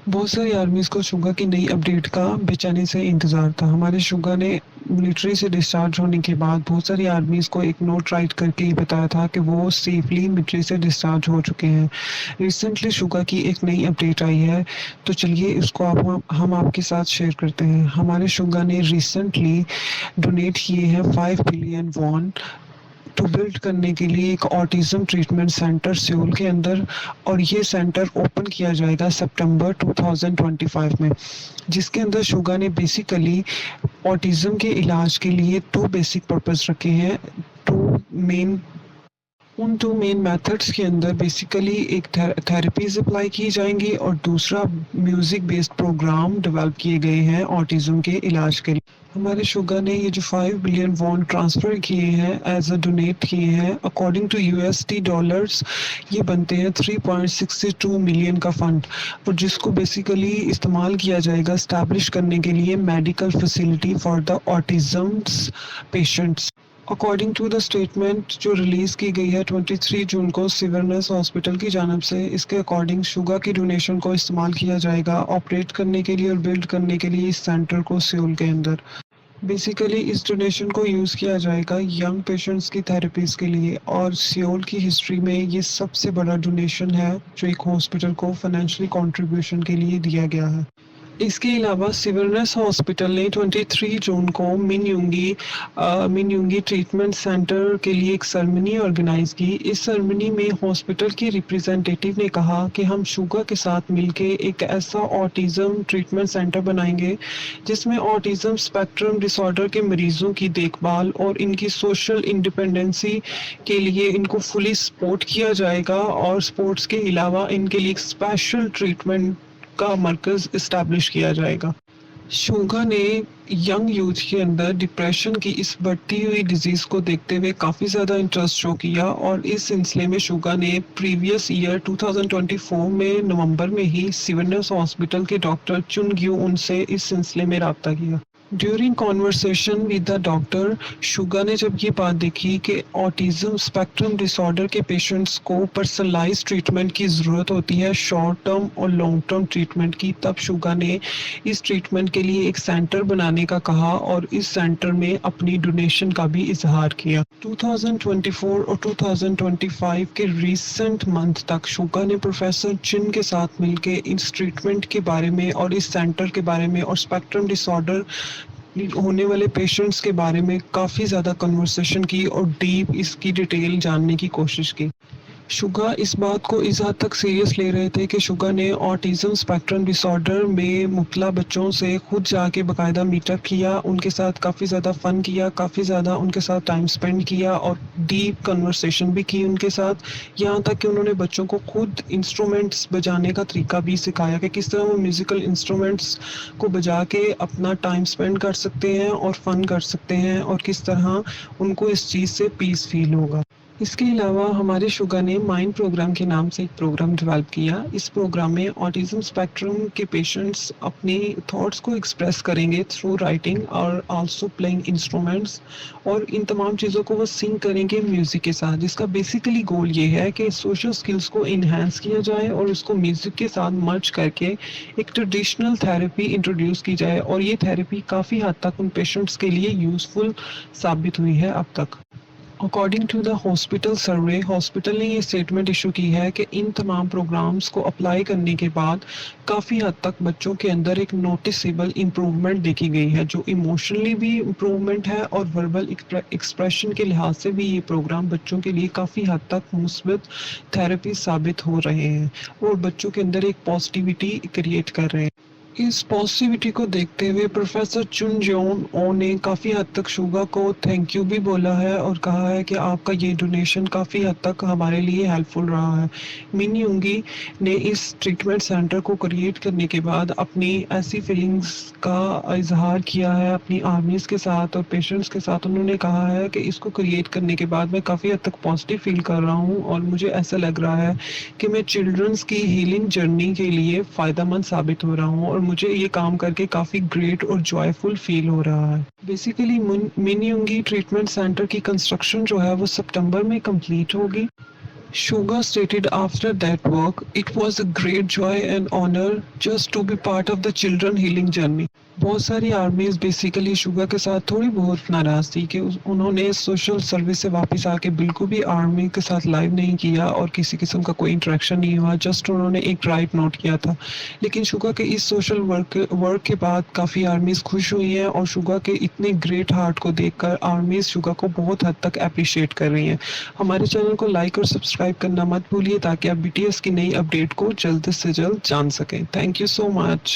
بہت ساری آرمیز کو شوگا کی نئی اپڈیٹ کا بے چینی سے انتظار تھا۔ ہمارے شوگا نے ملٹری سے ڈسچارج ہونے کے بعد بہت ساری آرمیز کو ایک نوٹ رائٹ کر کے یہ بتایا تھا کہ وہ سیفلی ملٹری سے ڈسچارج ہو چکے ہیں۔ ریسنٹلی شوگا کی ایک نئی اپڈیٹ آئی ہے، تو چلیے اس کو ہم آپ کے ساتھ شیئر کرتے ہیں۔ ہمارے شوگا نے ریسنٹلی ڈونیٹ کیے ہیں 5 بلین وون ٹو بلڈ کرنے کے لیے ایک آٹزم ٹریٹمنٹ سینٹر سیول کے اندر، اور یہ سینٹر اوپن کیا جائے گا سپٹمبر 2025 میں، جس کے اندر شوگا نے بیسیکلی آٹزم کے علاج کے لیے 2 بیسک پرپز رکھے ہیں۔ ان 2 مین میتھڈس کے اندر بیسیکلی ایک تھراپیز اپلائی کی جائیں گی اور دوسرا میوزک بیسڈ پروگرام ڈیولپ کیے گئے ہیں آٹزم کے علاج کے لیے۔ ہمارے شوگا نے یہ جو 5 بلین وون ٹرانسفر کیے ہیں ایز اے ڈونیٹ کیے ہیں، اکارڈنگ ٹو USD ڈالرز یہ بنتے ہیں 3.62 ملین کا فنڈ، اور جس کو بیسیکلی استعمال کیا جائے گا اسٹیبلش کرنے کے لیے medical facility for the autisms patients. According to the statement جو ریلیز کی گئی ہے 23 جون کو سیورنس ہاسپٹل کی جانب سے، اس کے اکارڈنگ شوگا کی ڈونیشن کو استعمال کیا جائے گا آپریٹ کرنے کے لیے اور بلڈ کرنے کے لیے اس سینٹر کو سیول کے اندر۔ بیسیکلی اس ڈونیشن کو یوز کیا جائے گا ینگ پیشنٹس کی تھراپیز کے لیے، اور سیول کی ہسٹری میں یہ سب سے بڑا ڈونیشن ہے جو ایک ہاسپٹل کو فائنینشلی کنٹریبیوشن کے لیے دیا گیا ہے۔ اس کے علاوہ سیورنس ہاسپٹل نے 23 جون کو من یونگی ٹریٹمنٹ سینٹر کے لیے ایک سرمنی آرگنائز کی۔ اس سرمنی میں ہاسپٹل کی ریپریزنٹیٹیو نے کہا کہ ہم شوگا کے ساتھ مل کے ایک ایسا آٹزم ٹریٹمنٹ سینٹر بنائیں گے جس میں آٹزم اسپیکٹرم ڈس آرڈر کے مریضوں کی دیکھ بھال اور ان کی سوشل انڈیپینڈنسی کے لیے ان کو فلی سپورٹ کیا جائے گا، اور سپورٹس کے علاوہ ان کے لیے ایک اسپیشل ٹریٹمنٹ کا مرکز اسٹیبلش کیا جائے گا۔ شوگا نے ینگ یوتھ کے اندر ڈپریشن کی اس بڑھتی ہوئی ڈیزیز کو دیکھتے ہوئے کافی زیادہ انٹرسٹ شو کیا، اور اس سلسلے میں شوگا نے پریویس ایئر 2024 میں نومبر میں ہی سیورنس ہاسپٹل کے ڈاکٹر چن گیو ان سے اس سلسلے میں رابطہ کیا۔ During conversation with the doctor, شوگا نے جب یہ بات دیکھی کہ آٹزم اسپیکٹرم ڈس آرڈر کے پیشنٹس کو پرسنلائز ٹریٹمنٹ کی ضرورت ہوتی ہے، شارٹ ٹرم اور لانگ ٹرم ٹریٹمنٹ کی، تب شوگا نے اس ٹریٹمنٹ کے لیے ایک سینٹر بنانے کا کہا اور اس سینٹر میں اپنی ڈونیشن کا بھی اظہار کیا۔ 2024 اور 2025 کے ریسنٹ منتھ تک شوگا نے پروفیسر چن کے ساتھ مل کے اس ٹریٹمنٹ کے بارے میں اور اس سینٹر کے بارے میں اور اسپیکٹرم ڈس آرڈر ہونے والے پیشنٹس کے بارے میں کافی زیادہ کنورسیشن کی اور ڈیپ اس کی ڈیٹیل جاننے کی کوشش کی۔ شوگا اس بات کو اس حد تک سیریس لے رہے تھے کہ شوگا نے آٹزم اسپیکٹرم ڈس آرڈر میں مبتلا بچوں سے خود جا کے باقاعدہ میٹ اپ کیا، ان کے ساتھ کافی زیادہ فن کیا، کافی زیادہ ان کے ساتھ ٹائم سپینڈ کیا اور ڈیپ کنورسیشن بھی کی ان کے ساتھ، یہاں تک کہ انہوں نے بچوں کو خود انسٹرومنٹس بجانے کا طریقہ بھی سکھایا کہ کس طرح وہ میوزیکل انسٹرومنٹس کو بجا کے اپنا ٹائم سپینڈ کر سکتے ہیں اور فن کر سکتے ہیں، اور کس طرح ان کو اس چیز سے پیس فیل ہوگا۔ اس کے علاوہ ہمارے شوگا نے مائنڈ پروگرام کے نام سے ایک پروگرام ڈیولپ کیا۔ اس پروگرام میں آٹزم اسپیکٹرم کے پیشنٹس اپنے تھاٹس کو ایکسپریس کریں گے تھرو رائٹنگ اور آلسو پلئنگ انسٹرومنٹس، اور ان تمام چیزوں کو وہ سنگ کریں گے میوزک کے ساتھ، جس کا بیسیکلی گول یہ ہے کہ سوشل سکلز کو انہینس کیا جائے اور اس کو میوزک کے ساتھ مرج کر کے ایک ٹریڈیشنل تھراپی انٹروڈیوس کی جائے، اور یہ تھراپی کافی حد تک ان پیشنٹس کے لیے یوزفل ثابت ہوئی ہے اب تک۔ According to the hospital survey, hospital نے یہ اسٹیٹمنٹ ایشو کی ہے کہ ان تمام پروگرامز کو اپلائی کرنے کے بعد کافی حد تک بچوں کے اندر ایک نوٹیسیبل امپروومنٹ دیکھی گئی ہے، جو ایموشنلی بھی امپروومنٹ ہے اور وربل ایکسپریشن کے لحاظ سے بھی یہ پروگرام بچوں کے لیے کافی حد تک مثبت تھراپی ثابت ہو رہے ہیں اور بچوں کے اندر ایک پازیٹیوٹی کریٹ کر رہے ہیں۔ اس پازیٹیوٹی کو دیکھتے ہوئے پروفیسر چن جیون او نے کافی حد تک شوگا کو تھینک یو بھی بولا ہے اور کہا ہے کہ آپ کا یہ ڈونیشن کافی حد تک ہمارے لیے ہیلپ فل رہا ہے۔ من یونگی نے اس ٹریٹمنٹ سینٹر کو کریٹ کرنے کے بعد اپنی ایسی فیلنگز کا اظہار کیا ہے اپنی آرمیز کے ساتھ اور پیشنٹس کے ساتھ۔ انہوں نے کہا ہے کہ اس کو کریٹ کرنے کے بعد میں کافی حد تک پازیٹیو فیل کر رہا ہوں اور مجھے ایسا لگ رہا ہے کہ میں چلڈرنس کی ہیلنگ جرنی کے لیے فائدہ مند ثابت ہو رہا ہوں اور مجھے یہ کام کر کے کافی گریٹ اور جوائے فل فیل ہو رہا ہے۔ بیسیکلی من یونگی ٹریٹمنٹ سینٹر کی کنسٹرکشن جو ہے وہ سپٹمبر میں کمپلیٹ ہوگی، Suga stated after that work, it was a great joy and honor just to be part of the children healing journey. بہت ساری آرمیز بیسیکلی شوگا کے ساتھ تھوڑی بہت ناراض تھی کہ انہوں نے سوشل سروس سے واپس آ کے بالکل بھی آرمی کے ساتھ لائیو نہیں کیا اور کسی قسم کا کوئی انٹریکشن نہیں ہوا، جسٹ انہوں نے ایک ڈرائیو نوٹ کیا تھا. لیکن شوگا کے اس سوشل ورک کے بعد کافی آرمیز خوش ہوئی ہیں اور شوگا کے اتنے گریٹ ہارٹ کو دیکھ کر آرمیز شوگا کو بہت حد تک اپریشیٹ کر رہی ہیں. ہمارے چینل کو لائک اور سبسکرائب کرنا مت بھولیے تاکہ آپ BTS کی نئی اپڈیٹ کو جلد سے جلد جان سکیں. Thank you so much.